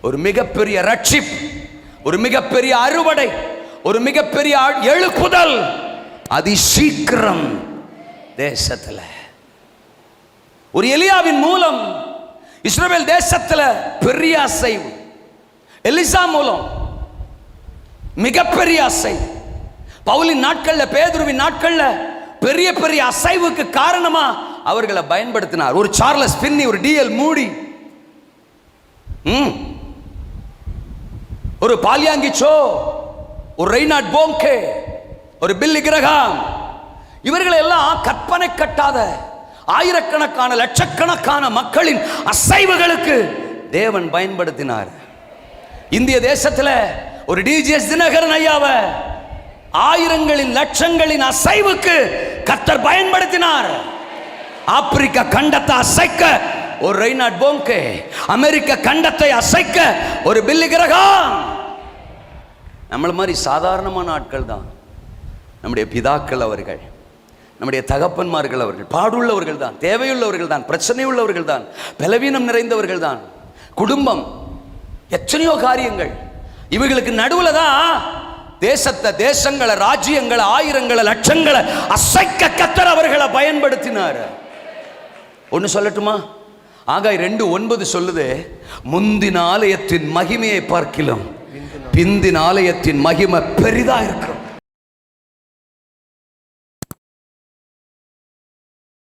ஒரு மிகப்பெரிய ரட்சிப்பு, ஒரு மிகப்பெரிய அறுவடை, ஒரு மிகப்பெரிய எழுப்புதல் அதிசீக்கிரம் தேசத்துல. ஒரு எலியாவின் மூலம் இஸ்ரவேல் தேசத்துல பெரிய அசைவு, எலிசா மூலம் மிகப்பெரிய அசைவு, பவுலின் நாட்கள்ல, பேதுருவின் நாட்கள்ல பெரிய பெரிய அசைவுக்கு காரணமா அவர்களை பயன்படுத்தினார். ஒரு சார்லஸ் பின்னி, ஒரு டிஎல் மூடி, ஒரு பால்யாங்கிச்சோ, ஒரு ரெய்னார்ட் போங்கே, ஒரு பில்லி கிரகாம், இவர்களை எல்லாம் கற்பனை கட்டாத ஆயிரக்கணக்கான லட்சக்கணக்கான மக்களின் அசைவுகளுக்கு தேவன் பயன்படுத்தினார். இந்திய தேசத்தில் ஒரு டிஜிஎஸ் தினகரன் ஐயாவை ஆயிரங்களின் லட்சங்களின் அசைவுக்கு கர்த்தர் பயன்படுத்தினார். ஆப்பிரிக்க கண்டத்தை அசைக்க ஒரு ரெய்னார்ட் போங்கே, அமெரிக்க கண்டத்தை அசைக்க ஒரு பில்லி கிரகாம். நம்மள மாதிரி சாதாரணமான ஆட்கள் தான் நம்முடைய பிதாக்கள் அவர்கள், நம்முடைய தகப்பன்மார்கள் அவர்கள். பாடுள்ளவர்கள் தான், தேவையுள்ளவர்கள் தான், பிரச்சனை உள்ளவர்கள் தான், பலவீனம் நிறைந்தவர்கள் தான், குடும்பம், எத்தனையோ காரியங்கள். இவர்களுக்கு நடுவில் தான் தேசத்தை, தேசங்களை, ராஜ்யங்களை, ஆயிரங்களை, லட்சங்களை அசைக்க கர்த்தர் அவர்களை பயன்படுத்தினார். ஒன்று சொல்லட்டுமா? ஆகாய் 2:9 சொல்லுது, முந்தின ஆலயத்தின் மகிமையை பார்க்கிலும் பிந்தின ஆலயத்தின் மகிமை பெரிதா இருக்கு.